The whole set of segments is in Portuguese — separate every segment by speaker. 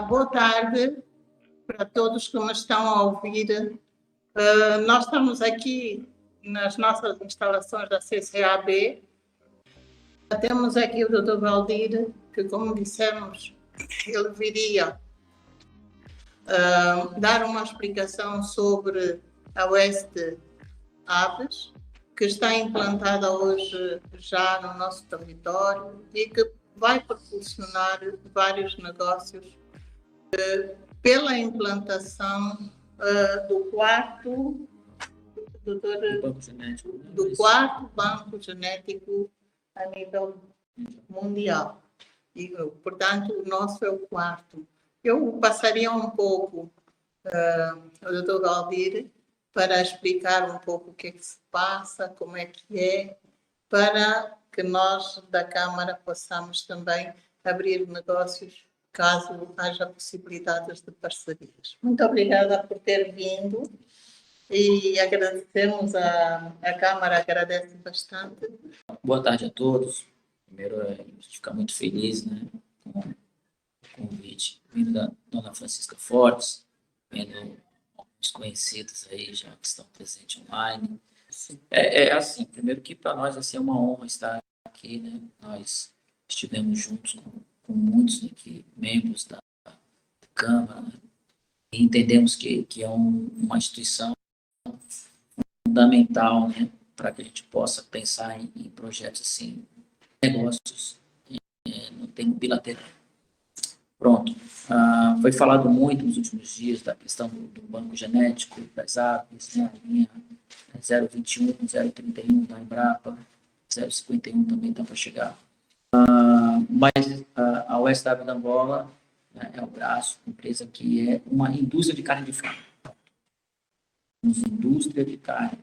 Speaker 1: Boa tarde para todos que me estão a ouvir. Nós estamos aqui nas nossas instalações da CCAB. Temos aqui o Dr. Valdir, que, como dissemos, ele viria dar uma explicação sobre a Oeste Aves, que está implantada hoje já no nosso território e que vai proporcionar vários negócios pela implantação do quarto banco genético a nível mundial. E, portanto, o nosso é o quarto. Eu passaria um pouco ao Dr. Valdir para explicar um pouco o que é que se passa, como é que é, para que nós da Câmara possamos também abrir negócios caso haja possibilidades de parcerias. Muito obrigada por ter vindo e agradecemos, a Câmara agradece bastante.
Speaker 2: Boa tarde a todos. Primeiro, a gente fica muito feliz, né, com o convite vindo da Dona Francisca Fortes, vendo alguns conhecidos aí já que estão presentes online. Assim, primeiro que para nós assim, é uma honra estar aqui, né? Nós estivemos juntos com muitos aqui, membros da Câmara, né? E entendemos que é uma instituição fundamental, né, para que a gente possa pensar em projetos assim, negócios no termo bilateral. Pronto. Foi falado muito nos últimos dias da questão do banco genético das aves, né, a linha 021, 031 da Embrapa, 051 também está para chegar. Mas a Oeste Aves da Angola, né, é o braço, uma empresa que é uma indústria de carne de frango. Temos indústria de carne.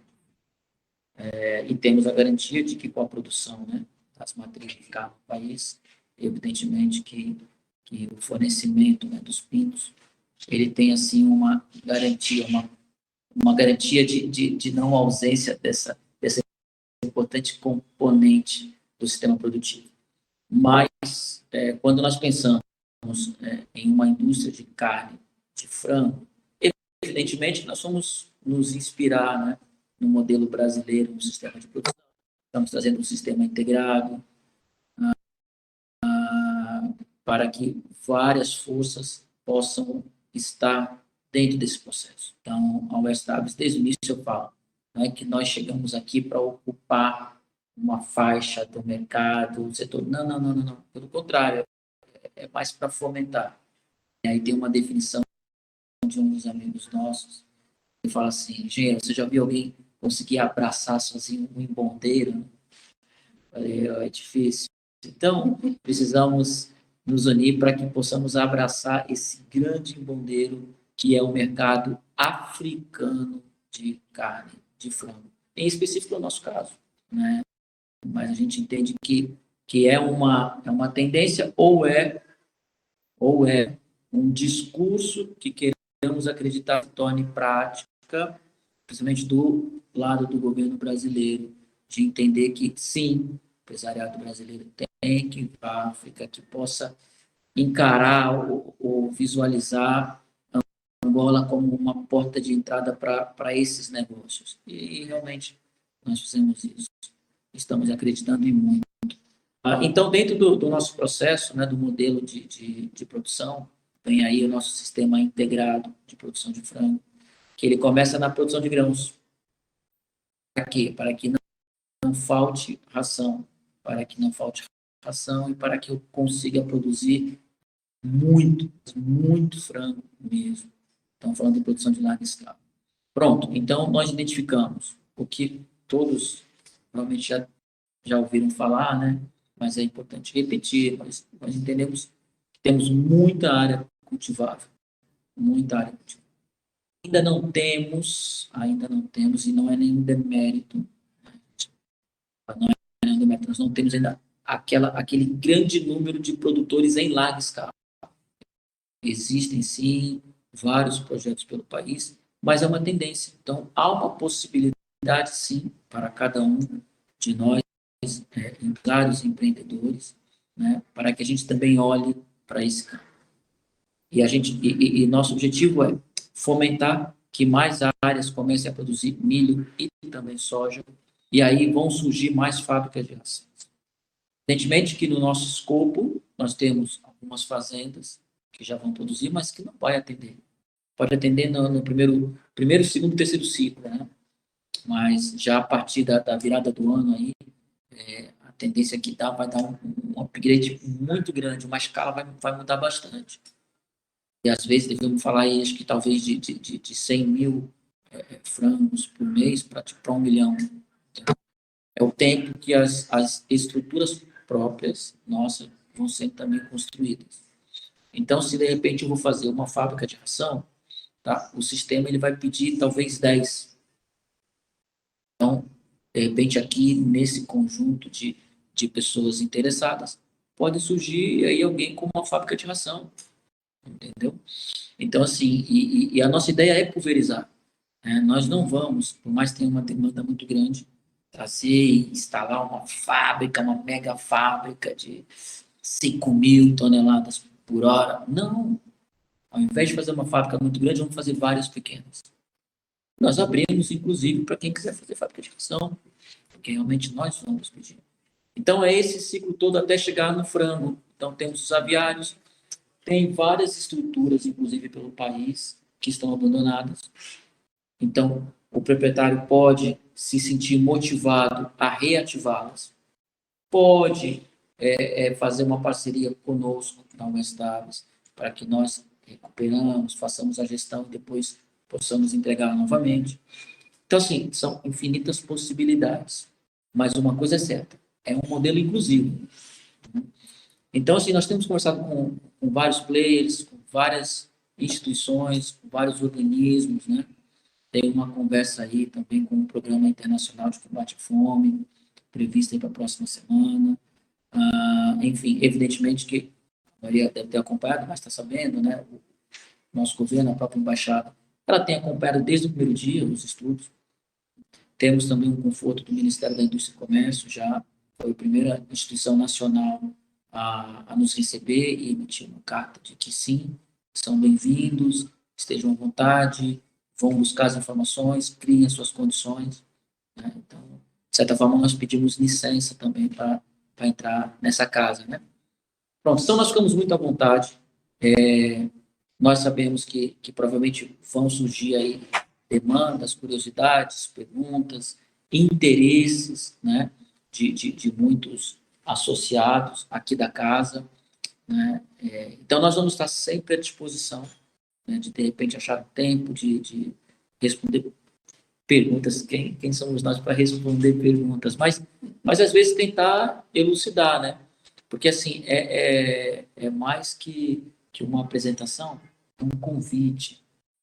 Speaker 2: E temos a garantia de que com a produção, né, das matrizes de carne no país, evidentemente que o fornecimento, né, dos pintos, ele tem assim uma garantia, uma garantia de não ausência dessa importante componente do sistema produtivo. Mas, quando nós pensamos em uma indústria de carne, de frango, evidentemente nós vamos nos inspirar, né, no modelo brasileiro, no sistema de produção. Estamos trazendo um sistema integrado para que várias forças possam estar dentro desse processo. Então, a Oeste Aves, desde o início eu falo, né, que nós chegamos aqui para ocupar uma faixa do mercado, do setor. Não. Pelo contrário, é mais para fomentar. E aí tem uma definição de um dos amigos nossos, que fala assim: engenheiro, você já viu alguém conseguir abraçar sozinho um embondeiro? Eu falei, é difícil. Então, precisamos nos unir para que possamos abraçar esse grande embondeiro que é o mercado africano de carne, de frango. Em específico, no nosso caso, né? Mas a gente entende que é uma tendência ou é um discurso que queremos acreditar que torne prática, principalmente do lado do governo brasileiro, de entender que, sim, o empresariado brasileiro tem que ir para a África, que possa encarar ou visualizar Angola como uma porta de entrada para esses negócios. E, realmente, nós fizemos isso. Estamos acreditando em muito. Então, dentro do nosso processo, né, do modelo de produção, tem aí o nosso sistema integrado de produção de frango, que ele começa na produção de grãos. Para quê? Para que não falte ração, e para que eu consiga produzir muito frango mesmo. Estamos falando de produção de larga escala. Pronto, então nós identificamos o que todos provavelmente já ouviram falar, né? Mas é importante repetir, nós entendemos que temos muita área cultivável, Ainda não temos, e não é nenhum demérito, nós não temos ainda aquele grande número de produtores em larga escala. Existem, sim, vários projetos pelo país, mas é uma tendência. Então, há uma possibilidade, sim, para cada um de nós, vários empreendedores, né, para que a gente também olhe para esse campo. E nosso objetivo é fomentar que mais áreas comecem a produzir milho e também soja, e aí vão surgir mais fábricas de ração. Evidentemente que no nosso escopo nós temos algumas fazendas que já vão produzir, mas que não vai atender. Pode atender no primeiro, segundo, terceiro ciclo, né? Mas já a partir da virada do ano aí, a tendência que vai dar um upgrade muito grande, uma escala vai mudar bastante. E às vezes devemos falar aí, acho que talvez de 100 mil frangos por mês para 1 milhão. É o tempo que as estruturas próprias nossas vão sendo também construídas. Então, se de repente eu vou fazer uma fábrica de ração, tá? O sistema ele vai pedir talvez 10. Então, de repente aqui nesse conjunto de pessoas interessadas, pode surgir aí alguém com uma fábrica de ração, entendeu? Então, assim, e a nossa ideia é pulverizar. Nós não vamos, por mais que tenha uma demanda muito grande, trazer e instalar uma fábrica, uma mega fábrica de 5.000 toneladas por hora. Não. Ao invés de fazer uma fábrica muito grande, vamos fazer várias pequenas. Nós abrimos, inclusive, para quem quiser fazer fábrica de ração, porque realmente nós vamos pedir. Então, é esse ciclo todo até chegar no frango. Então, temos os aviários, tem várias estruturas, inclusive pelo país, que estão abandonadas. Então, o proprietário pode se sentir motivado a reativá-las, pode fazer uma parceria conosco na West Aves, para que nós recuperamos, façamos a gestão e depois possamos entregar novamente. Então, assim, são infinitas possibilidades, mas uma coisa é certa, é um modelo inclusivo. Então, assim, nós temos conversado com vários players, com várias instituições, com vários organismos, né? Tem uma conversa aí também com o Programa Internacional de Combate à Fome, prevista para a próxima semana. Enfim, evidentemente que a Maria deve ter acompanhado, mas está sabendo, né? O nosso governo, a própria embaixada, ela tem acompanhado desde o primeiro dia os estudos. Temos também um conforto do Ministério da Indústria e Comércio, já foi a primeira instituição nacional a nos receber e emitir uma carta de que sim, são bem-vindos, estejam à vontade, vão buscar as informações, criem as suas condições. Né? Então, de certa forma, nós pedimos licença também para entrar nessa casa. Né? Pronto, então nós ficamos muito à vontade. Nós sabemos que provavelmente vão surgir aí demandas, curiosidades, perguntas, interesses, né, de muitos associados aqui da casa, né? Então, nós vamos estar sempre à disposição, né, de repente achar tempo de responder perguntas. Quem somos nós para responder perguntas? Mas às vezes tentar elucidar, né? Porque assim é mais que uma apresentação, é um convite.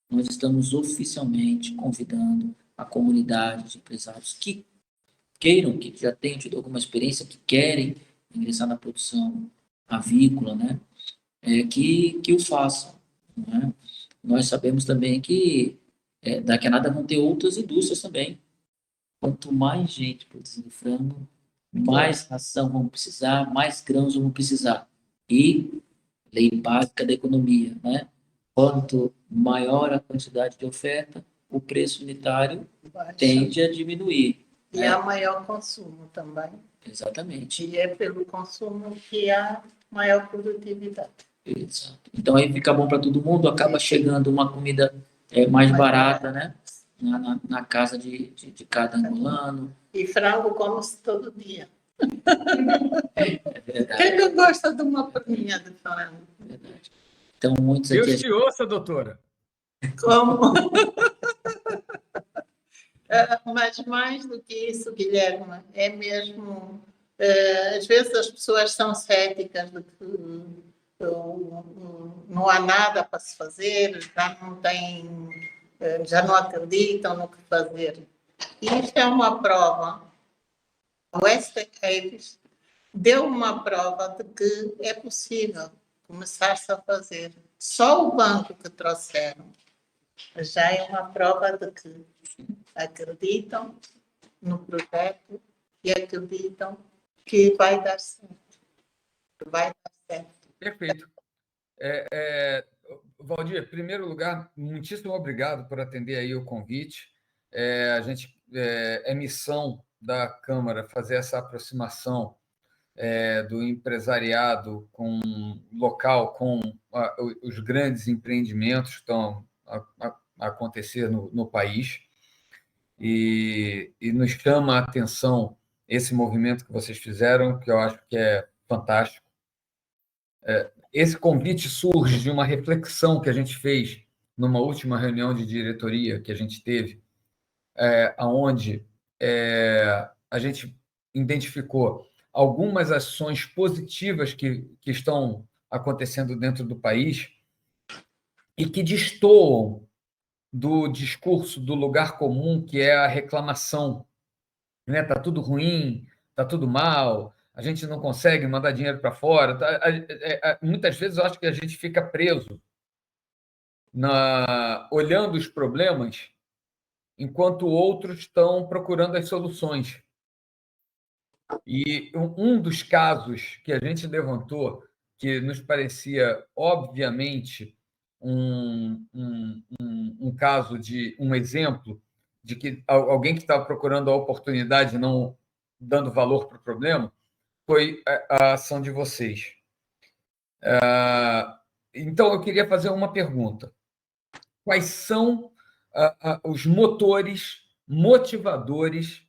Speaker 2: Nós estamos oficialmente convidando a comunidade de empresários que queiram, que já tenham tido alguma experiência, que querem ingressar na produção avícola, né? Que o façam. Né? Nós sabemos também que daqui a nada vão ter outras indústrias também. Quanto mais gente produzindo frango, mais ração vão precisar, mais grãos vão precisar. E lei básica da economia, né? Quanto maior a quantidade de oferta, o preço unitário tende a diminuir.
Speaker 1: E há maior consumo também.
Speaker 2: Exatamente.
Speaker 1: E é pelo consumo que há maior produtividade.
Speaker 2: Exato. Então aí fica bom para todo mundo, acaba chegando uma comida mais barata, né? Na casa de cada angolano.
Speaker 1: E frango come-se todo dia.
Speaker 2: É verdade.
Speaker 1: Quem não gosta de uma perninha de frango?
Speaker 2: É verdade. Então, muitos
Speaker 3: Deus
Speaker 2: aqui...
Speaker 3: te ouça, doutora.
Speaker 1: Como? Mas mais do que isso, Guilherme, é mesmo... às vezes as pessoas são céticas de que não há nada para se fazer, já não acreditam no que fazer. E isto é uma prova. O West Aves deu uma prova de que é possível começar-se a fazer. Só o banco que trouxeram já é uma prova de que acreditam no projeto e acreditam que vai dar certo. Vai dar certo.
Speaker 3: Perfeito. Valdir, em primeiro lugar, muitíssimo obrigado por atender aí o convite. A gente é missão da Câmara fazer essa aproximação do empresariado com local, com os grandes empreendimentos que estão a acontecer no país. E nos chama a atenção esse movimento que vocês fizeram, que eu acho que é fantástico. Esse convite surge de uma reflexão que a gente fez numa última reunião de diretoria que a gente teve, onde a gente identificou algumas ações positivas que estão acontecendo dentro do país e que destoam do discurso do lugar comum, que é a reclamação, né? Tá tudo ruim, tá tudo mal, a gente não consegue mandar dinheiro para fora. Muitas vezes eu acho que a gente fica preso olhando os problemas enquanto outros estão procurando as soluções. E um dos casos que a gente levantou, que nos parecia, obviamente, um caso de um exemplo de que alguém que estava procurando a oportunidade não dando valor para o problema, foi a ação de vocês. Então, eu queria fazer uma pergunta. Quais são os motores, motivadores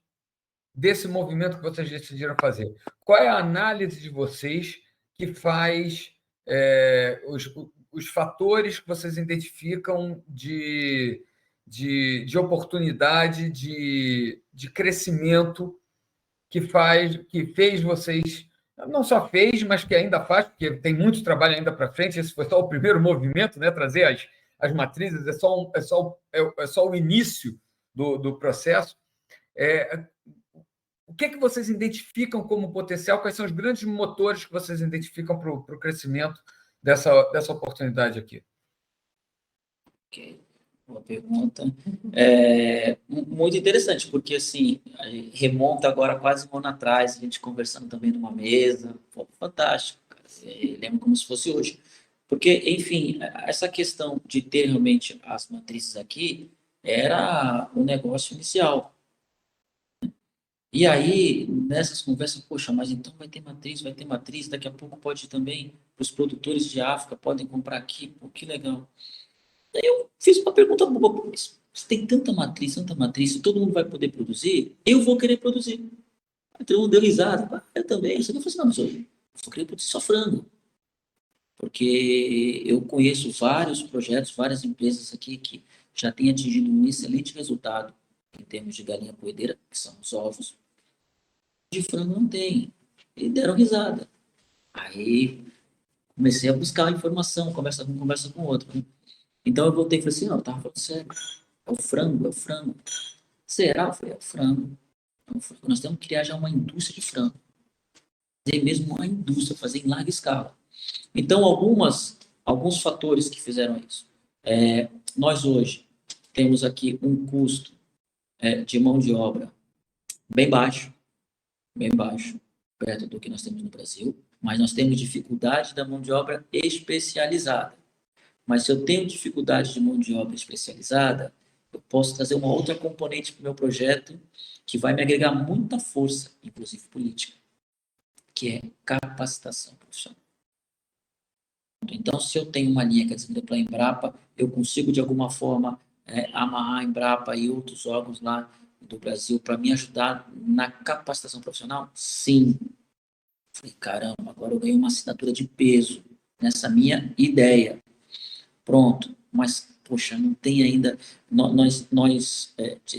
Speaker 3: desse movimento que vocês decidiram fazer? Qual é a análise de vocês que faz os fatores que vocês identificam de oportunidade, de crescimento que fez vocês, não só fez, mas que ainda faz, porque tem muito trabalho ainda para frente. Esse foi só o primeiro movimento, né? Trazer as matrizes é só o início do processo. O que vocês identificam como potencial? Quais são os grandes motores que vocês identificam para o crescimento dessa oportunidade aqui?
Speaker 2: Ok, boa pergunta. Muito interessante, porque assim, remonta agora quase um ano atrás, a gente conversando também numa mesa, pô, fantástico, cara. Lembro como se fosse hoje. Porque, enfim, essa questão de ter realmente as matrizes aqui era o negócio inicial. E aí, nessas conversas, poxa, mas então vai ter matriz, daqui a pouco pode também, os produtores de África podem comprar aqui, pô, que legal. Daí eu fiz uma pergunta boba, mas se tem tanta matriz, se todo mundo vai poder produzir, eu vou querer produzir. Aí todo mundo deu risada, eu também. Você não falou assim, não, mas eu vou querer produzir só frango. Porque eu conheço vários projetos, várias empresas aqui que já têm atingido um excelente resultado em termos de galinha poedeira, que são os ovos. De frango não tem. E deram risada. Aí comecei a buscar informação, conversa com outro. Né? Então eu voltei e falei assim, não, eu tava falando sério. É o frango. Será? Eu falei, é o frango. Nós temos que criar já uma indústria de frango. Fazer mesmo uma indústria, fazer em larga escala. Então, alguns fatores que fizeram isso. Nós hoje temos aqui um custo de mão de obra bem baixo, perto do que nós temos no Brasil, mas nós temos dificuldade da mão de obra especializada. Mas se eu tenho dificuldade de mão de obra especializada, eu posso trazer uma outra componente para o meu projeto que vai me agregar muita força, inclusive política, que é capacitação profissional. Então, se eu tenho uma linha que é desenvolvida pela Embrapa, eu consigo, de alguma forma, amarrar a Embrapa e outros órgãos lá do Brasil para me ajudar na capacitação profissional? Sim. Falei, caramba, agora eu ganhei uma assinatura de peso nessa minha ideia. Pronto. Mas, poxa, não tem ainda... Nós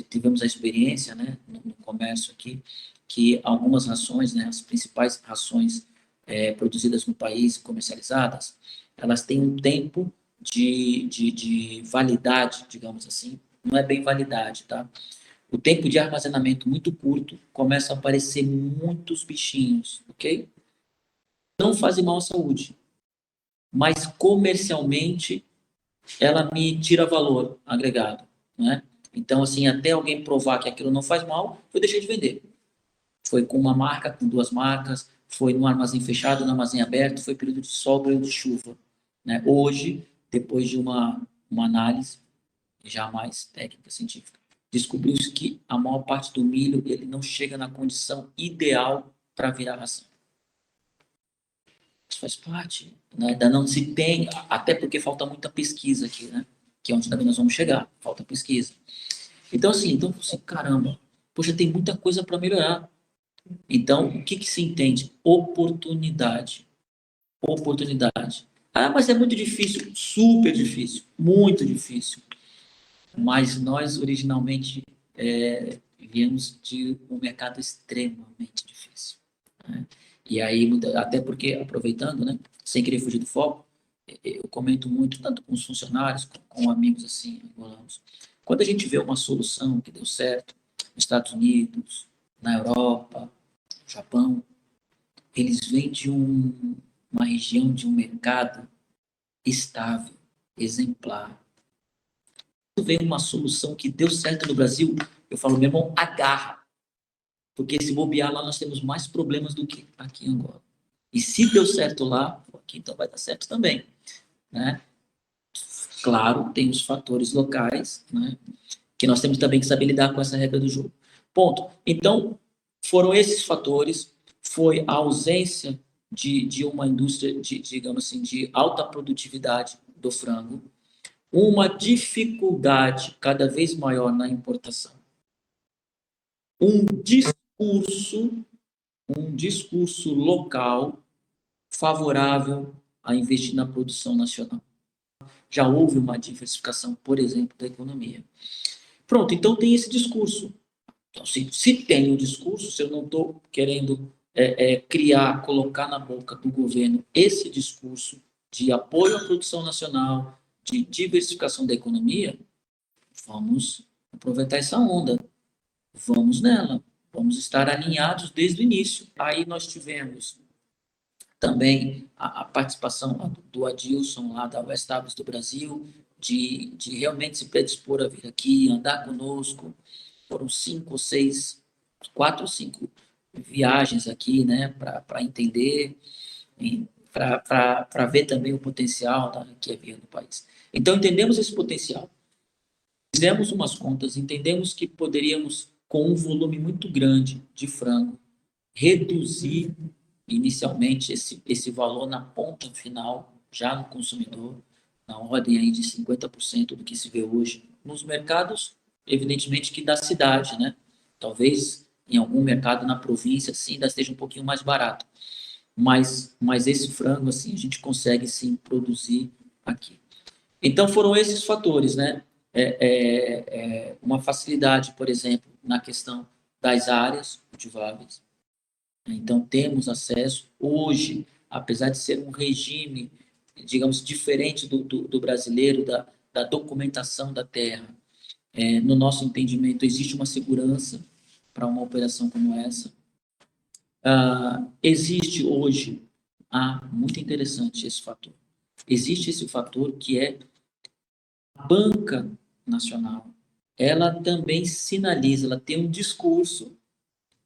Speaker 2: tivemos a experiência, né, no comércio aqui, que algumas rações, né, as principais rações produzidas no país, comercializadas, elas têm um tempo de validade, digamos assim. Não é bem validade, tá? O tempo de armazenamento muito curto, começa a aparecer muitos bichinhos, ok? Não fazem mal à saúde, mas comercialmente ela me tira valor agregado, né? Então, assim, até alguém provar que aquilo não faz mal, eu deixei de vender. Foi com uma marca, com duas marcas, foi no armazém fechado, no armazém aberto, foi período de sol, período de chuva. Né? Hoje, depois de uma análise já mais técnica, científica, descobriu-se que a maior parte do milho ele não chega na condição ideal para virar ração. Isso faz parte, né? Ainda não se tem, até porque falta muita pesquisa aqui, né? Que é onde também nós vamos chegar, falta pesquisa. Então, assim, caramba, poxa, tem muita coisa para melhorar. Então, o que se entende? Oportunidade. Oportunidade. Ah, mas é muito difícil. Super difícil. Muito difícil. Mas nós, originalmente, viemos de um mercado extremamente difícil, né? E aí, até porque, aproveitando, né, sem querer fugir do foco, eu comento muito, tanto com os funcionários, com amigos assim, angolanos. Quando a gente vê uma solução que deu certo nos Estados Unidos, na Europa, no Japão, eles vêm de uma região, de um mercado estável, exemplar. Quando vem uma solução que deu certo no Brasil, eu falo, meu irmão, agarra. Porque se bobear lá, nós temos mais problemas do que aqui em Angola. E se deu certo lá, aqui então vai dar certo também, né? Claro, tem os fatores locais, né? Que nós temos também que saber lidar com essa regra do jogo. Ponto. Então, foram esses fatores, foi a ausência de uma indústria, digamos assim, de alta produtividade do frango, uma dificuldade cada vez maior na importação, um discurso local favorável a investir na produção nacional. Já houve uma diversificação, por exemplo, da economia. Pronto, então tem esse discurso. Então, se tem o discurso, se eu não estou querendo criar, colocar na boca do governo esse discurso de apoio à produção nacional, de diversificação da economia, vamos aproveitar essa onda. Vamos nela. Vamos estar alinhados desde o início. Aí nós tivemos também a participação do Adilson, lá da West Tabs do Brasil, de realmente se predispor a vir aqui, andar conosco. Foram 4 ou 5 viagens aqui, né, para entender, para ver também o potencial que havia no país. Então, entendemos esse potencial. Fizemos umas contas, entendemos que poderíamos, com um volume muito grande de frango, reduzir inicialmente esse valor na ponta final, já no consumidor, na ordem aí de 50% do que se vê hoje nos mercados, evidentemente que da cidade, né? Talvez em algum mercado na província, sim, ainda esteja um pouquinho mais barato. Mas esse frango, assim, a gente consegue, sim, produzir aqui. Então, foram esses fatores, né? Uma facilidade, por exemplo, na questão das áreas cultiváveis. Então, temos acesso. Hoje, apesar de ser um regime, digamos, diferente do brasileiro, da documentação da terra, no nosso entendimento, existe uma segurança para uma operação como essa. Existe hoje, muito interessante esse fator, existe esse fator que é a banca nacional. Ela também sinaliza, ela tem um discurso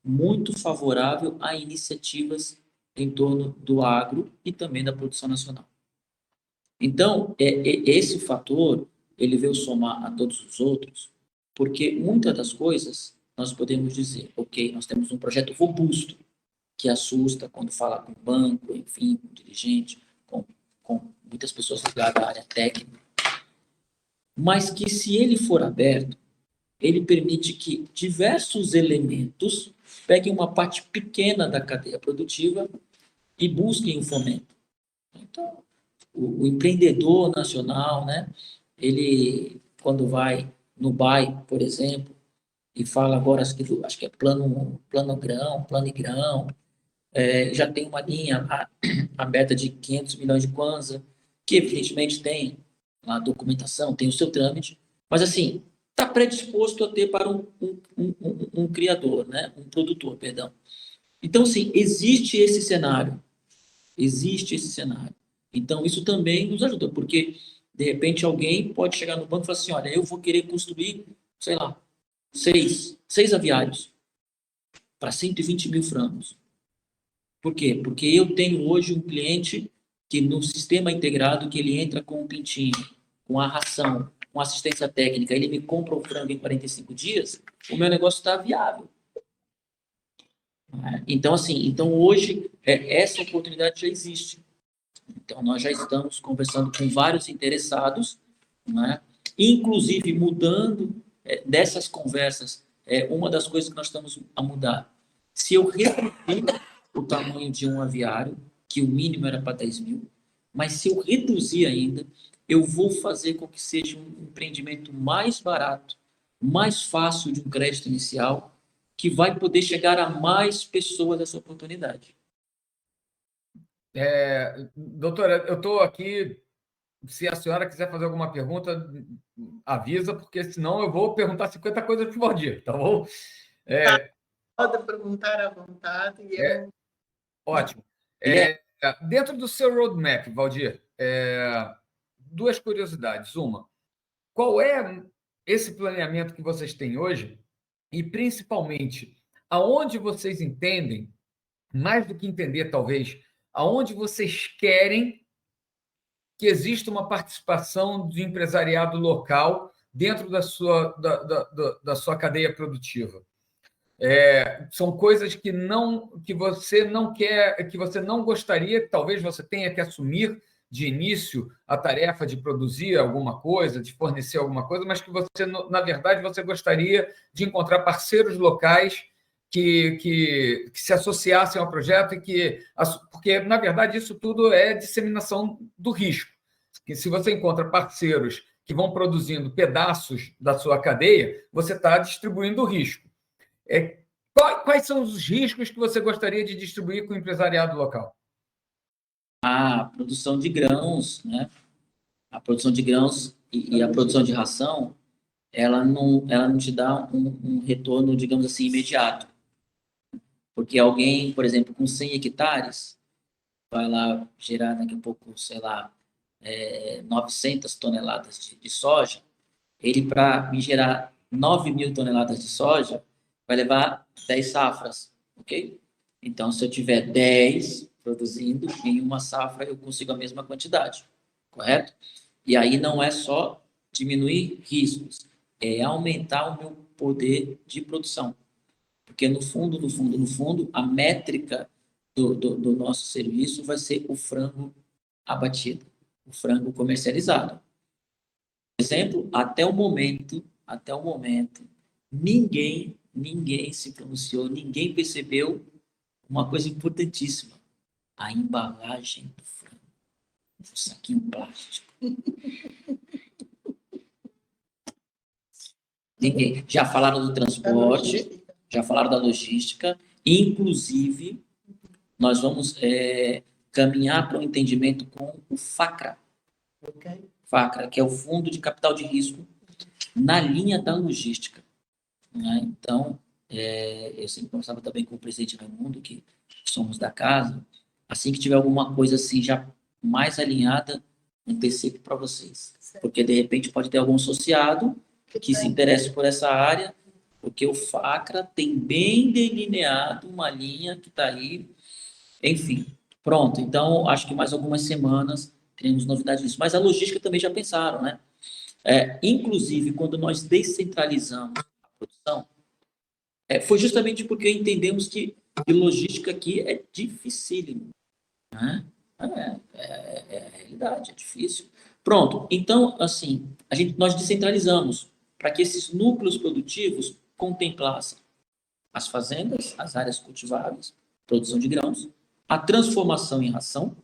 Speaker 2: muito favorável a iniciativas em torno do agro e também da produção nacional. Então, esse fator, ele veio somar a todos os outros, porque muitas das coisas nós podemos dizer, ok, nós temos um projeto robusto, que assusta quando fala com banco, enfim, com dirigente, com muitas pessoas ligadas à área técnica, mas que se ele for aberto, ele permite que diversos elementos peguem uma parte pequena da cadeia produtiva e busquem o fomento. Então, o empreendedor nacional, né, ele, quando vai no BAE, por exemplo, e fala agora, acho que é plano grão, já tem uma linha aberta de 500 milhões de kwanza, que evidentemente tem a documentação, tem o seu trâmite, mas assim, está predisposto a ter para um criador, né? Um produtor, perdão. Então, sim, existe esse cenário. Então, isso também nos ajuda, porque, de repente, alguém pode chegar no banco e falar assim, olha, eu vou querer construir, sei lá, 6 aviários para 120 mil frangos. Por quê? Porque eu tenho hoje um cliente que no sistema integrado que ele entra com o pintinho, com a ração, com assistência técnica, ele me compra o frango em 45 dias, o meu negócio está viável. Então, assim, então hoje essa oportunidade já existe. Então, nós já estamos conversando com vários interessados, né? Inclusive mudando dessas conversas, uma das coisas que nós estamos a mudar. Se eu reduzir o tamanho de um aviário, que o mínimo era para 10 mil, mas se eu reduzir ainda, eu vou fazer com que seja um empreendimento mais barato, mais fácil de um crédito inicial, que vai poder chegar a mais pessoas essa oportunidade.
Speaker 3: Doutora, eu estou aqui. Se a senhora quiser fazer alguma pergunta, avisa, porque senão eu vou perguntar 50 coisas para o Valdir, tá bom?
Speaker 1: Pode perguntar à vontade.
Speaker 3: Ótimo. Dentro do seu roadmap, Valdir, duas curiosidades. Uma, qual é esse planeamento que vocês têm hoje e, principalmente, aonde vocês entendem, mais do que entender, talvez, aonde vocês querem que exista uma participação do empresariado local dentro da sua cadeia produtiva. São coisas que você não quer, que você não gostaria, que talvez você tenha que assumir de início a tarefa de produzir alguma coisa, de fornecer alguma coisa, mas que você, na verdade, você gostaria de encontrar parceiros locais que se associassem ao projeto porque, na verdade, isso tudo é disseminação do risco. Que se você encontra parceiros que vão produzindo pedaços da sua cadeia, você está distribuindo o risco. Quais são os riscos que você gostaria de distribuir com o empresariado local?
Speaker 2: A produção de grãos, né? A produção de grãos e a produção de ração, ela não te dá um retorno, digamos assim, imediato. Porque alguém, por exemplo, com 100 hectares, vai lá gerar daqui a pouco, sei lá, 900 toneladas de soja, ele, para me gerar 9.000 toneladas de soja, vai levar 10 safras, ok? Então, se eu tiver 10 produzindo, em uma safra eu consigo a mesma quantidade, correto? E aí não é só diminuir riscos, é aumentar o meu poder de produção. Porque no fundo, a métrica do nosso serviço vai ser o frango abatido, o frango comercializado. Por exemplo, até o momento, ninguém se pronunciou, ninguém percebeu uma coisa importantíssima: a embalagem do frango, o saquinho plástico. Ninguém. Já falaram do transporte, já falaram da logística, inclusive nós vamos caminhar para um entendimento com o FACRA.
Speaker 1: Okay.
Speaker 2: FACRA, que é o Fundo de Capital de Risco, na linha da logística. Né? Então, eu sempre conversava também com o presidente Raimundo, que somos da casa, assim que tiver alguma coisa assim já mais alinhada, antecipo para vocês. Porque, de repente, pode ter algum associado que se interesse por essa área, porque o FACRA tem bem delineado uma linha que está aí. Enfim, pronto. Então, acho que mais algumas semanas teremos novidades disso. Mas a logística também já pensaram, né? Inclusive, quando nós descentralizamos a produção, foi justamente porque entendemos que logística aqui é dificílimo. Né? É a realidade, é difícil. Pronto. Então, assim, nós descentralizamos para que esses núcleos produtivos contemplassem as fazendas, as áreas cultiváveis, produção de grãos, a transformação em ração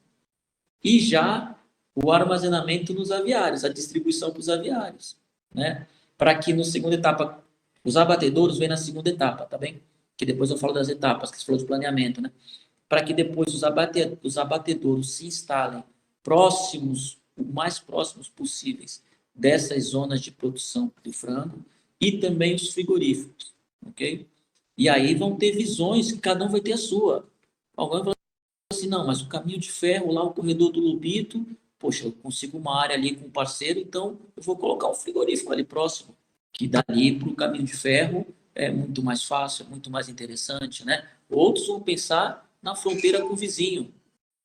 Speaker 2: e já o armazenamento nos aviários, a distribuição para os aviários, né? Para que na segunda etapa, os abatedouros vêm na segunda etapa, tá bem? Que depois eu falo das etapas, que você falou de planeamento, né? Para que depois os abatedouros se instalem o mais próximos possíveis dessas zonas de produção do frango e também os frigoríficos, ok? E aí vão ter visões que cada um vai ter a sua. Alguém vai falar assim, não, mas o caminho de ferro lá, o corredor do Lubito, poxa, eu consigo uma área ali com um parceiro, então eu vou colocar um frigorífico ali próximo, que dali para o caminho de ferro é muito mais fácil, é muito mais interessante, né? Outros vão pensar na fronteira com o vizinho,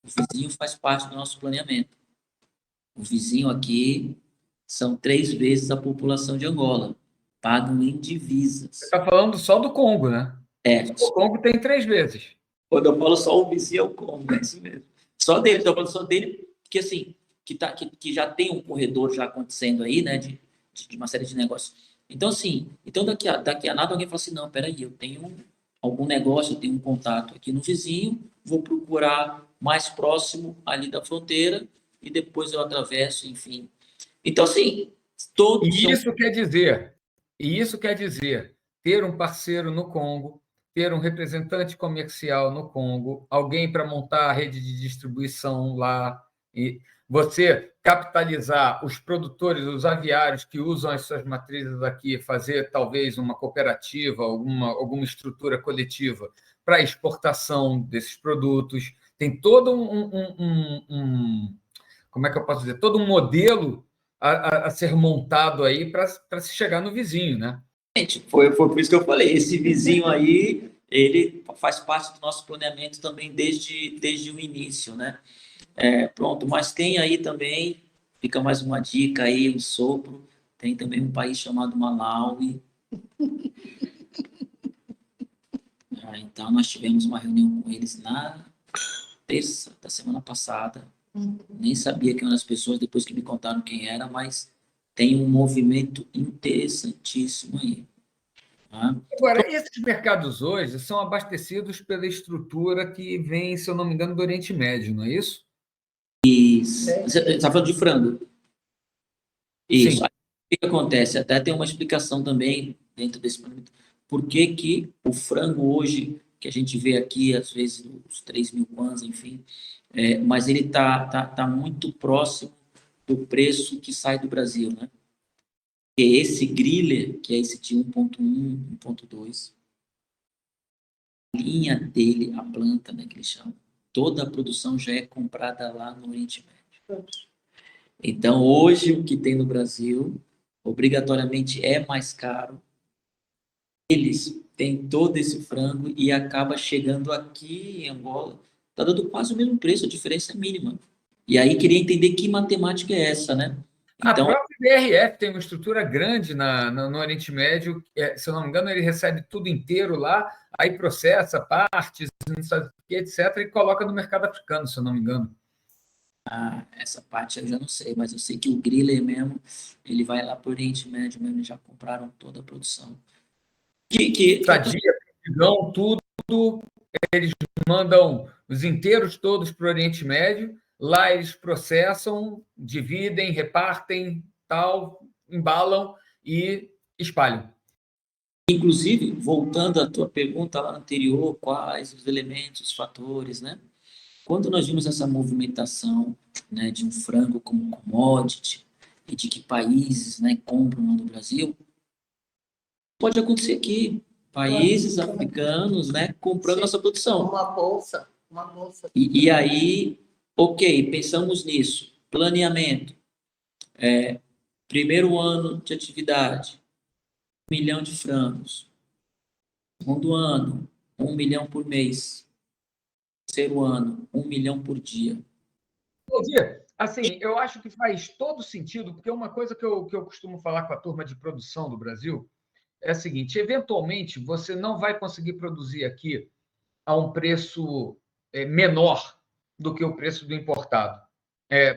Speaker 2: O vizinho faz parte do nosso planeamento. O vizinho aqui são 3 vezes a população de Angola. Pagam em divisas.
Speaker 3: Você está falando só do Congo, né? O Congo tem 3 vezes.
Speaker 2: Quando eu falo só o vizinho, é o Congo, é isso mesmo. Só dele, estou falando só dele, porque assim, que já tem um corredor já acontecendo aí, né, de uma série de negócios. Então, assim, daqui a nada alguém fala assim, não, peraí, eu tenho algum negócio, eu tenho um contato aqui no vizinho, vou procurar mais próximo ali da fronteira e depois eu atravesso, enfim. Então, assim, todos
Speaker 3: E isso quer dizer ter um parceiro no Congo, ter um representante comercial no Congo, alguém para montar a rede de distribuição lá, e você capitalizar os produtores, os aviários que usam as suas matrizes aqui, fazer talvez uma cooperativa, alguma estrutura coletiva para exportação desses produtos. Tem todo como é que eu posso dizer? Todo um modelo a ser montado aí para se chegar no vizinho, né?
Speaker 2: Foi por isso que eu falei, esse vizinho aí, ele faz parte do nosso planeamento também desde o início, né? Pronto, mas tem aí também, fica mais uma dica aí, um sopro, tem também um país chamado Malawi. Então, nós tivemos uma reunião com eles na terça da semana passada. Nem sabia quem eram as pessoas, depois que me contaram quem era, mas tem um movimento interessantíssimo aí. Tá?
Speaker 3: Agora, esses mercados hoje são abastecidos pela estrutura que vem, se eu não me engano, do Oriente Médio, não é isso?
Speaker 2: Isso. Você está falando de frango? Isso.
Speaker 3: Sim.
Speaker 2: Aí, o que acontece? Até tem uma explicação também dentro desse momento. Por que que o frango hoje, que a gente vê aqui, às vezes, os 3.000 kwanza, enfim, mas ele tá muito próximo do preço que sai do Brasil, né? E esse griller, que é esse de 1.1, 1.2, a linha dele, a planta, né, que eles chamam, toda a produção já é comprada lá no Oriente Médio. Então, hoje, o que tem no Brasil, obrigatoriamente é mais caro. Eles têm todo esse frango e acaba chegando aqui em Angola, está dando quase o mesmo preço, a diferença é mínima. E aí, queria entender que matemática é essa, né?
Speaker 3: Então, a própria BRF tem uma estrutura grande no Oriente Médio, se eu não me engano, ele recebe tudo inteiro lá, aí processa partes, etc., e coloca no mercado africano, se eu não me engano.
Speaker 2: Essa parte eu já não sei, mas eu sei que o griller mesmo, ele vai lá para o Oriente Médio mesmo, já compraram toda a produção.
Speaker 3: Sadia, pigão, tudo, eles mandam os inteiros todos para o Oriente Médio, lá eles processam, dividem, repartem, tal, embalam e espalham.
Speaker 2: Inclusive, voltando à tua pergunta lá anterior, quais os elementos, os fatores, né? Quando nós vimos essa movimentação, né, de um frango como commodity e de que países, né, compram lá no Brasil, pode acontecer aqui, países africanos, né, comprando nossa produção.
Speaker 1: Uma bolsa.
Speaker 2: E aí, ok, pensamos nisso. Planeamento. Primeiro ano de atividade, 1 milhão de frangos. Segundo ano, 1 milhão por mês. Terceiro ano, 1 milhão por dia.
Speaker 3: Assim, eu acho que faz todo sentido, porque uma coisa que eu costumo falar com a turma de produção do Brasil é a seguinte: eventualmente você não vai conseguir produzir aqui a um preço menor do que o preço do importado.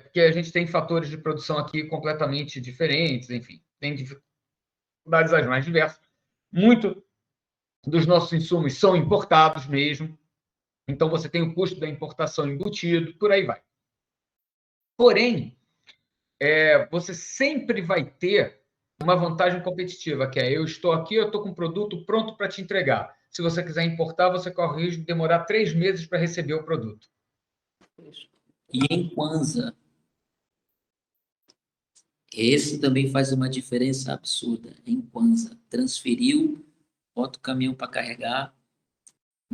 Speaker 3: Porque a gente tem fatores de produção aqui completamente diferentes, enfim, tem dificuldades as mais diversas. Muito dos nossos insumos são importados mesmo, então você tem o custo da importação embutido, por aí vai. Porém, você sempre vai ter uma vantagem competitiva, que é: eu estou aqui, eu estou com um produto pronto para te entregar. Se você quiser importar, você corre o risco de demorar 3 meses para receber o produto.
Speaker 2: E em Kwanza, esse também faz uma diferença absurda. Em Kwanza, transferiu, bota o caminhão para carregar,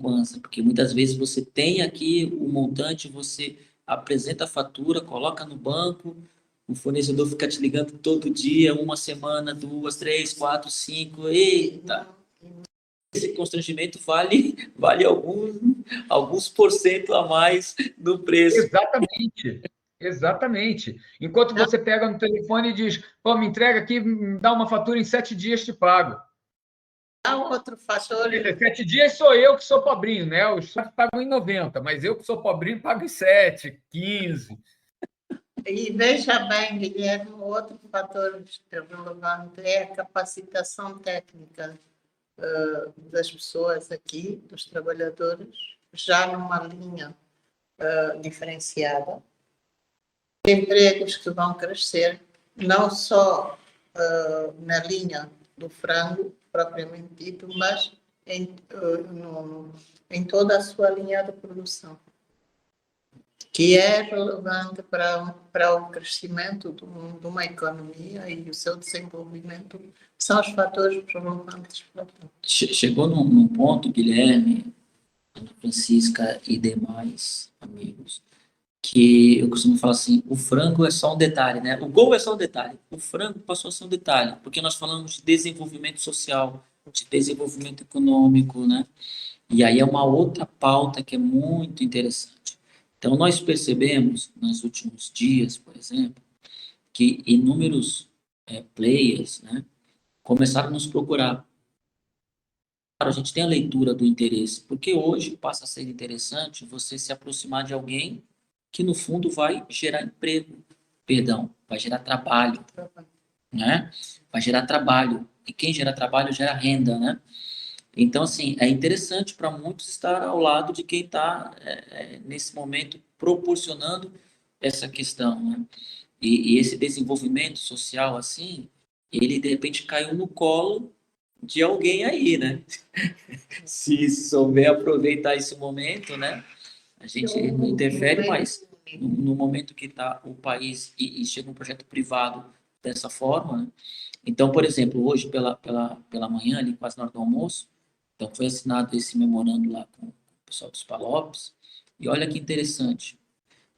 Speaker 2: Kwanza, porque muitas vezes você tem aqui o montante, você apresenta a fatura, coloca no banco, o fornecedor fica te ligando todo dia, 1 semana, 2, 3, 4, 5, eita! Esse constrangimento vale alguns % a mais no preço.
Speaker 3: Exatamente. Exatamente. Enquanto você pega no telefone e diz, pô, me entrega aqui, me dá uma fatura em 7 dias, te pago.
Speaker 1: Há outro fator.
Speaker 3: 7 dias sou eu que sou pobrinho, né? Os outros pagam em 90, mas eu que sou pobrinho pago em 7, 15.
Speaker 1: E veja bem, Guilherme, outro fator relevante é a capacitação técnica das pessoas aqui, dos trabalhadores, já numa linha diferenciada. Empregos que vão crescer, não só na linha do frango, propriamente dito, mas em toda a sua linha de produção, que é relevante para o crescimento de uma economia e o seu desenvolvimento, são os fatores relevantes para tudo.
Speaker 2: Chegou num ponto, Guilherme, Ana Francisca e demais amigos, que eu costumo falar assim, o frango é só um detalhe, né? O gol é só um detalhe. O frango passou a ser um detalhe, porque nós falamos de desenvolvimento social, de desenvolvimento econômico, né? E aí é uma outra pauta que é muito interessante. Então, nós percebemos, nos últimos dias, por exemplo, que inúmeros players, né, começaram a nos procurar. Claro, a gente tem a leitura do interesse, porque hoje passa a ser interessante você se aproximar de alguém que, no fundo, vai gerar emprego, perdão, vai gerar trabalho, né? Vai gerar trabalho. E quem gera trabalho gera renda, né? Então, assim, é interessante para muitos estar ao lado de quem está, nesse momento, proporcionando essa questão, né? E esse desenvolvimento social, assim, ele, de repente, caiu no colo de alguém aí, né? Se souber aproveitar esse momento, né? A gente não interfere, mas no momento que está o país e chega um projeto privado dessa forma, né? Então, por exemplo, hoje pela manhã, ali quase na hora do almoço, então foi assinado esse memorando lá com o pessoal dos Palopes, e olha que interessante,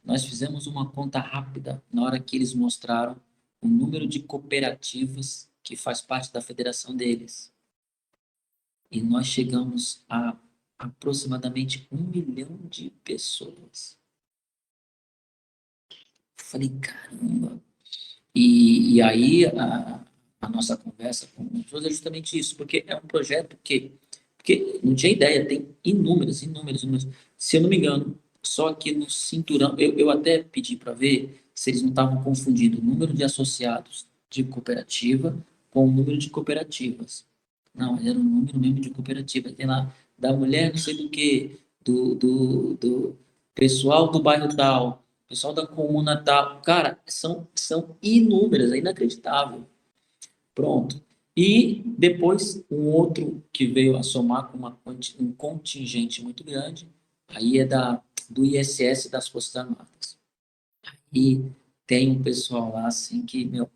Speaker 2: nós fizemos uma conta rápida na hora que eles mostraram o número de cooperativas que faz parte da federação deles. E nós chegamos a aproximadamente 1 milhão de pessoas. Falei, caramba! E aí a nossa conversa com os pessoas é justamente isso, porque é um projeto porque não tinha ideia, tem inúmeras. Se eu não me engano, só que no cinturão, eu até pedi para ver se eles não estavam confundindo o número de associados de cooperativa com o número de cooperativas. Não, era o número mesmo de cooperativa. Tem lá, da mulher não sei do que, do pessoal do bairro tal, pessoal da comuna tal. Cara, são inúmeras, é inacreditável. Pronto. E depois um outro que veio a somar com um contingente muito grande, aí é do ISS das Forças Armadas. E tem um pessoal lá assim que, meu,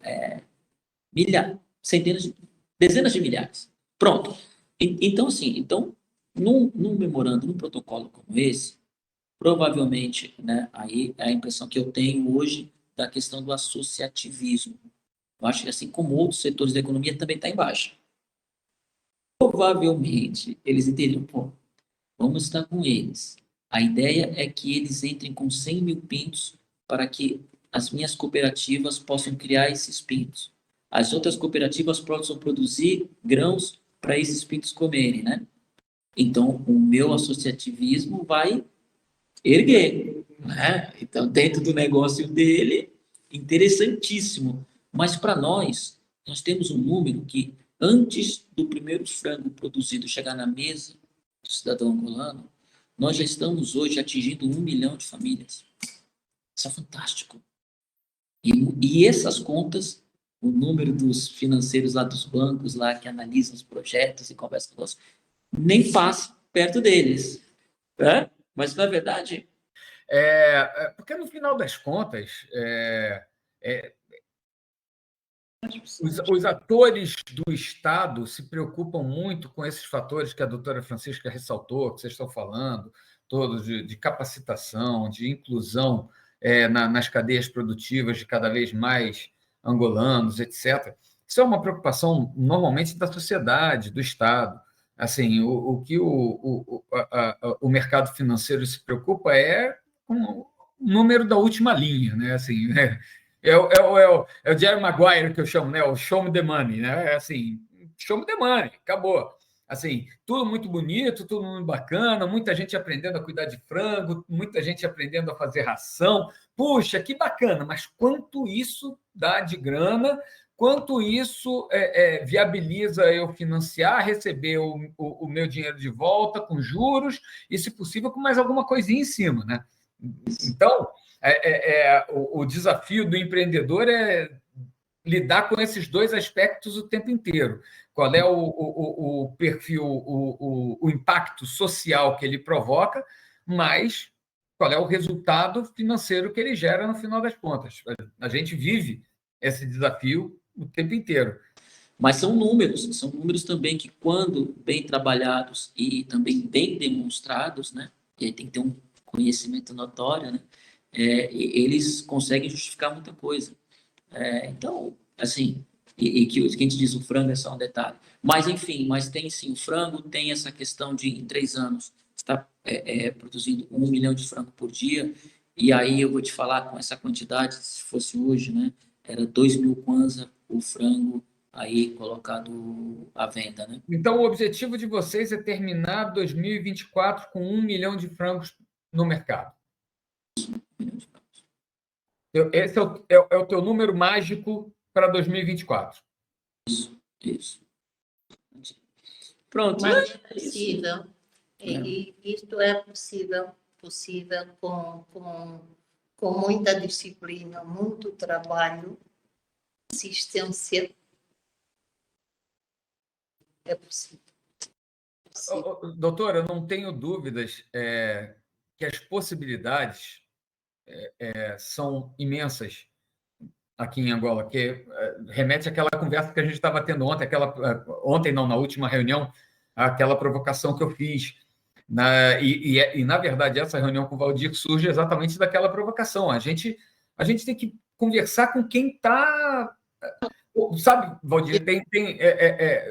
Speaker 2: dezenas de milhares. Pronto. Então, assim, num memorando, num protocolo como esse, provavelmente, né, aí é a impressão que eu tenho hoje da questão do associativismo. Eu acho que, assim como outros setores da economia, também está em baixa. Provavelmente, eles entenderam, pô, vamos estar com eles. A ideia é que eles entrem com 100 mil pintos para que as minhas cooperativas possam criar esses pintos. As outras cooperativas possam produzir grãos para esses pintos comerem, né? Então, o meu associativismo vai erguer, né? Então, dentro do negócio dele, interessantíssimo. Mas para nós temos um número que, antes do primeiro frango produzido chegar na mesa do cidadão angolano, nós já estamos hoje atingindo 1 milhão de famílias. Isso é fantástico. E essas contas, o número dos financeiros lá dos bancos, lá que analisam os projetos e conversam conosco, nem passa perto deles. Né? Mas, na verdade...
Speaker 3: Porque, no final das contas, os atores do Estado se preocupam muito com esses fatores que a doutora Francisca ressaltou, que vocês estão falando, todos de capacitação, de inclusão nas cadeias produtivas de cada vez mais angolanos, etc. Isso é uma preocupação, normalmente, da sociedade, do Estado. Assim, o que o mercado financeiro se preocupa é com o número da última linha, né? Assim, é o Jerry Maguire que eu chamo, né? O show me the money, né? Assim, show me the money, acabou. Assim, tudo muito bonito, tudo muito bacana, muita gente aprendendo a cuidar de frango, muita gente aprendendo a fazer ração. Puxa, que bacana, mas quanto isso dá de grana, quanto isso viabiliza eu financiar, receber o meu dinheiro de volta com juros e, se possível, com mais alguma coisinha em cima, né? Então, o desafio do empreendedor é lidar com esses dois aspectos o tempo inteiro. Qual é o perfil, o impacto social que ele provoca, mas qual é o resultado financeiro que ele gera no final das contas. A gente vive esse desafio o tempo inteiro.
Speaker 2: Mas são números também que, quando bem trabalhados e também bem demonstrados, né, e aí tem que ter um conhecimento notório, né, eles conseguem justificar muita coisa. Então, assim, e que a gente diz o frango é só um detalhe. Mas, enfim, tem sim, o frango tem essa questão de, em 3 anos, está produzindo 1 milhão de frango por dia, e aí eu vou te falar, com essa quantidade, se fosse hoje, né, era 2.000 kwanza o frango aí colocado à venda, né?
Speaker 3: Então, o objetivo de vocês é terminar 2024 com 1 milhão de frangos no mercado.
Speaker 2: 1 milhão de frangos.
Speaker 3: Esse é o teu número mágico para 2024.
Speaker 2: Isso. Pronto.
Speaker 1: Mas é possível. E isto é possível com muita disciplina, muito trabalho, insistência. É possível.
Speaker 3: Doutora, eu não tenho dúvidas que as possibilidades são imensas aqui em Angola, que remete àquela conversa que a gente estava tendo ontem, na última reunião, aquela provocação que eu fiz. Na verdade, essa reunião com o Valdir surge exatamente daquela provocação. A gente tem que conversar com quem está... Sabe, Valdir,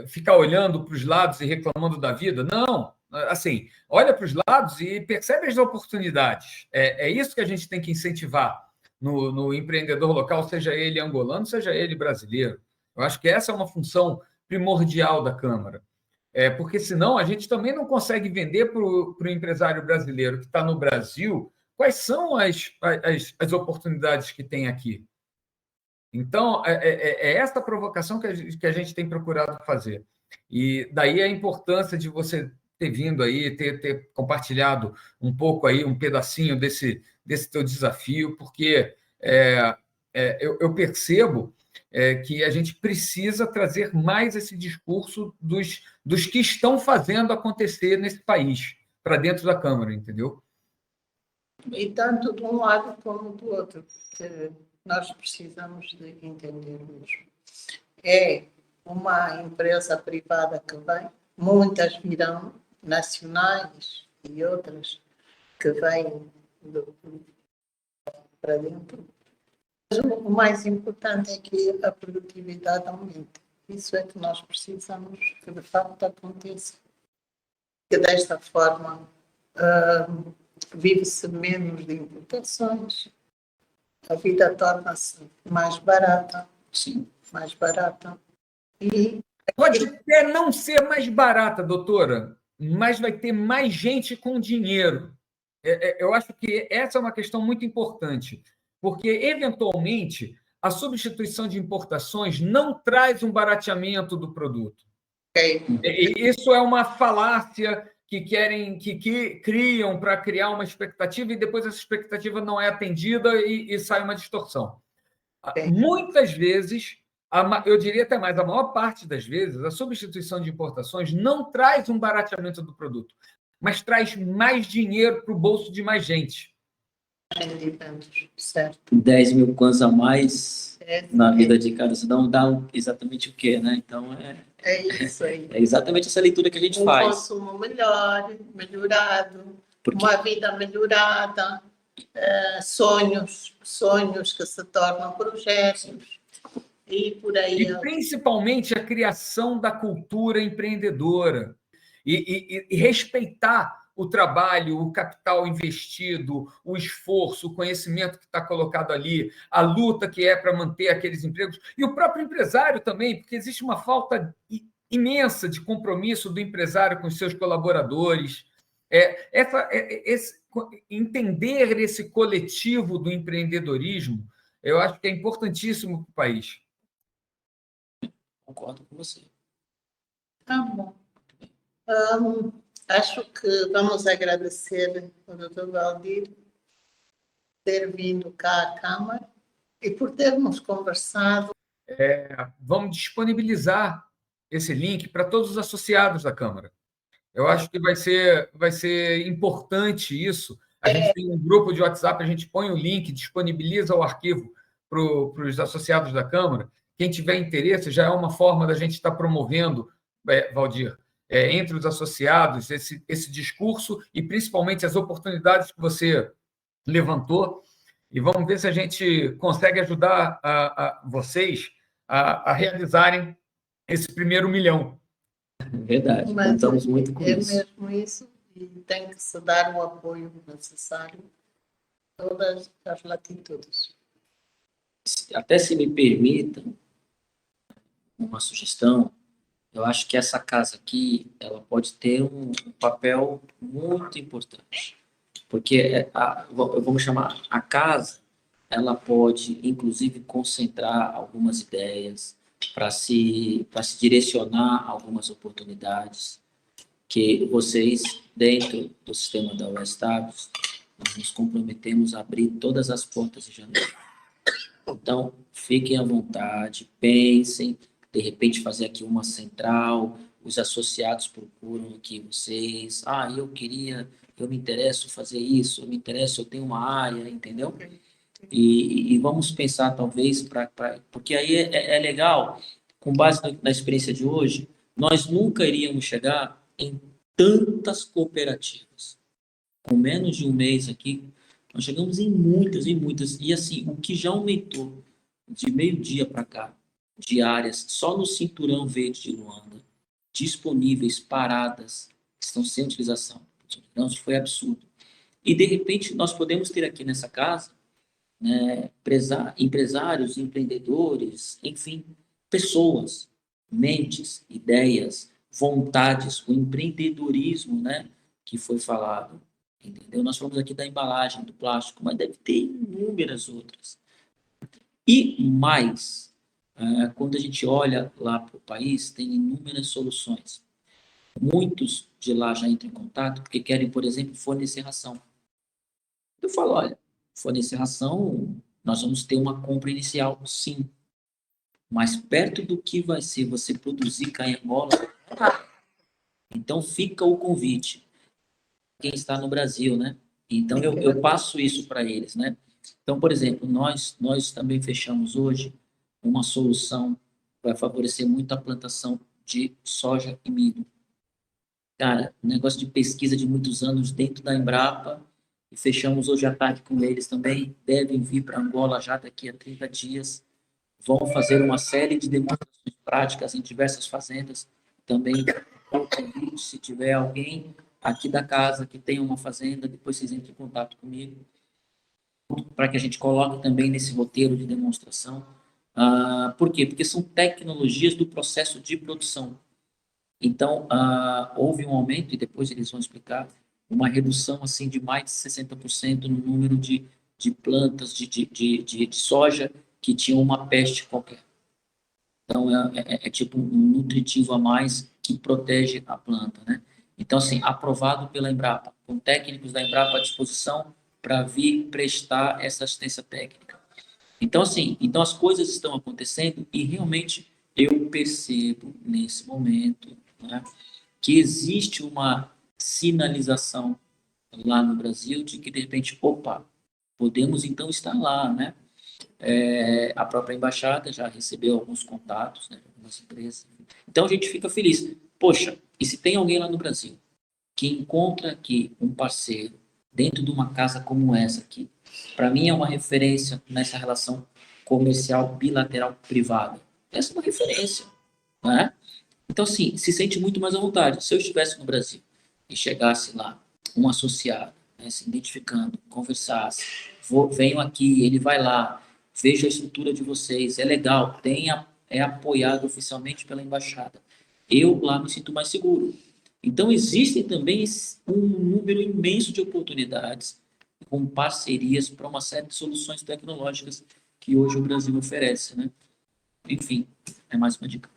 Speaker 3: ficar olhando para os lados e reclamando da vida? Não, assim, olha para os lados e percebe as oportunidades. É isso que a gente tem que incentivar no empreendedor local, seja ele angolano, seja ele brasileiro. Eu acho que essa é uma função primordial da Câmara. Porque, senão, a gente também não consegue vender para o empresário brasileiro que está no Brasil quais são as oportunidades que tem aqui. Então, é essa provocação que a gente tem procurado fazer. E daí a importância de você ter vindo aí, ter compartilhado um pouco aí, um pedacinho desse teu desafio, porque eu percebo que a gente precisa trazer mais esse discurso dos que estão fazendo acontecer nesse país, para dentro da Câmara, entendeu?
Speaker 1: E tanto de um lado como do outro, que nós precisamos de entender mesmo. É uma empresa privada que vem, muitas virão, nacionais e outras que vêm para dentro. Mas o mais importante é que a produtividade aumente. Isso é que nós precisamos que de facto aconteça. Que desta forma vive-se menos de importações, a vida torna-se mais barata.
Speaker 2: Sim.
Speaker 1: Mais barata. E
Speaker 3: pode até não ser mais barata, doutora, mas vai ter mais gente com dinheiro. Eu acho que essa é uma questão muito importante, porque, eventualmente, a substituição de importações não traz um barateamento do produto. Isso é uma falácia que criam para criar uma expectativa e depois essa expectativa não é atendida e sai uma distorção. Muitas vezes, eu diria até mais, a maior parte das vezes, a substituição de importações não traz um barateamento do produto, mas traz mais dinheiro para o bolso de mais gente.
Speaker 1: Certo.
Speaker 2: 10.000 kwanza a mais na vida de cada cidadão dá exatamente o quê, né? Então,
Speaker 1: é isso aí.
Speaker 2: É exatamente essa leitura que a gente faz.
Speaker 1: Um consumo melhorado, uma vida melhorada, sonhos que se tornam projetos e por aí.
Speaker 3: E principalmente a criação da cultura empreendedora. e respeitar o trabalho, o capital investido, o esforço, o conhecimento que está colocado ali, a luta que é para manter aqueles empregos, e o próprio empresário também, porque existe uma falta imensa de compromisso do empresário com os seus colaboradores. Entender esse coletivo do empreendedorismo, eu acho que é importantíssimo para o país.
Speaker 2: Concordo com você.
Speaker 1: Tá bom. Acho que vamos agradecer ao Dr. Valdir ter vindo cá à Câmara e por termos conversado.
Speaker 3: Vamos disponibilizar esse link para todos os associados da Câmara. Eu acho que vai ser importante isso. A gente tem um grupo de WhatsApp, a gente põe o link, disponibiliza o arquivo para os associados da Câmara. Quem tiver interesse, já é uma forma da gente estar promovendo, Valdir, entre os associados, esse discurso e principalmente as oportunidades que você levantou. E vamos ver se a gente consegue ajudar vocês a realizarem esse primeiro 1 milhão.
Speaker 2: Verdade, contamos muito com isso.
Speaker 1: É mesmo isso, e tem que se dar o apoio necessário em todas as latitudes.
Speaker 2: Até se me permitam uma sugestão, eu acho que essa casa aqui, ela pode ter um papel muito importante, porque vamos chamar a casa, ela pode, inclusive, concentrar algumas ideias para se direcionar algumas oportunidades que vocês, dentro do sistema da UESTABS, nós nos comprometemos a abrir todas as portas de janeiro. Então, fiquem à vontade, pensem, de repente fazer aqui uma central, os associados procuram aqui vocês, eu me interesso fazer isso, eu tenho uma área, entendeu? E vamos pensar, talvez, porque aí é legal, com base na experiência de hoje, nós nunca iríamos chegar em tantas cooperativas. Com menos de um mês aqui, nós chegamos em muitas, e assim, o que já aumentou de meio-dia para cá, de áreas só no Cinturão Verde de Luanda, disponíveis, paradas, que estão sem utilização. Então, isso foi absurdo. E, de repente, nós podemos ter aqui nessa casa, né, empresários, empreendedores, enfim, pessoas, mentes, ideias, vontades, o empreendedorismo, né, que foi falado, entendeu? Nós falamos aqui da embalagem, do plástico, mas deve ter inúmeras outras. E mais, quando a gente olha lá para o país, tem inúmeras soluções. Muitos de lá já entram em contato porque querem, por exemplo, fornecer ração. Eu falo, olha, fornecer ração, nós vamos ter uma compra inicial, sim. Mas perto do que vai ser você produzir cá em Angola, então fica o convite. Quem está no Brasil, né? Então eu passo isso para eles, né? Então, por exemplo, nós também fechamos hoje uma solução que vai favorecer muito a plantação de soja e milho. Cara, um negócio de pesquisa de muitos anos dentro da Embrapa, e fechamos hoje à tarde com eles também, devem vir para Angola já daqui a 30 dias, vão fazer uma série de demonstrações práticas em diversas fazendas, também, se tiver alguém aqui da casa que tem uma fazenda, depois vocês entrem em contato comigo, para que a gente coloque também nesse roteiro de demonstração. Por quê? Porque são tecnologias do processo de produção. Então, houve um aumento, e depois eles vão explicar, uma redução assim, de mais de 60% no número de plantas de soja que tinham uma peste qualquer. Então, é tipo um nutritivo a mais que protege a planta, né? Então, assim, aprovado pela Embrapa, com técnicos da Embrapa à disposição para vir prestar essa assistência técnica. Então, assim, as coisas estão acontecendo e realmente eu percebo nesse momento, né, que existe uma sinalização lá no Brasil de que, de repente, podemos então estar lá, né? A própria embaixada já recebeu alguns contatos, né, de algumas empresas. Então, a gente fica feliz. Poxa, e se tem alguém lá no Brasil que encontra aqui um parceiro dentro de uma casa como essa aqui, para mim é uma referência nessa relação comercial bilateral privada. Essa é uma referência, né? Então, assim, se sente muito mais à vontade. Se eu estivesse no Brasil e chegasse lá um associado, né, se identificando, conversasse, venho aqui, ele vai lá, vejo a estrutura de vocês, é legal, é apoiado oficialmente pela embaixada. Eu lá me sinto mais seguro. Então, existem também um número imenso de oportunidades com parcerias para uma série de soluções tecnológicas que hoje o Brasil oferece, né? Enfim, é mais uma dica.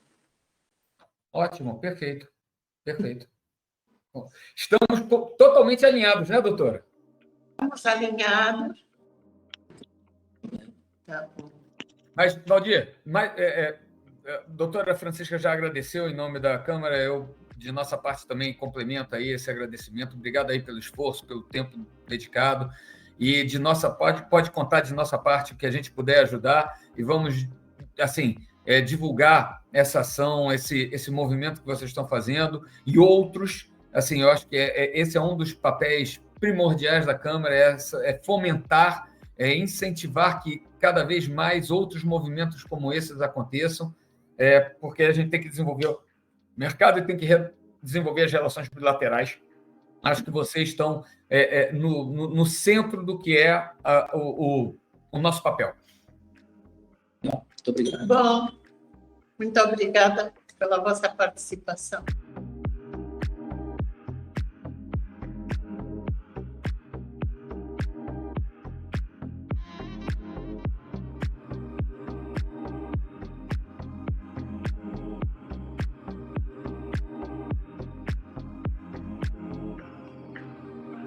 Speaker 3: Ótimo, perfeito, perfeito. Bom, estamos totalmente alinhados, né, doutora?
Speaker 1: Estamos alinhados. Tá bom.
Speaker 3: Mas, Valdir, a doutora Francisca já agradeceu em nome da Câmara, eu, de nossa parte, também complemento aí esse agradecimento. Obrigado aí pelo esforço, pelo tempo dedicado, e pode contar de nossa parte o que a gente puder ajudar, e vamos, assim, divulgar essa ação, esse movimento que vocês estão fazendo, e outros, assim, eu acho que esse é um dos papéis primordiais da Câmara, é fomentar, incentivar que cada vez mais outros movimentos como esses aconteçam, porque a gente tem que desenvolver o mercado e tem que desenvolver as relações bilaterais. Acho que vocês estão no centro do que é o nosso papel.
Speaker 2: Muito obrigado.
Speaker 1: Bom, muito obrigada pela vossa participação.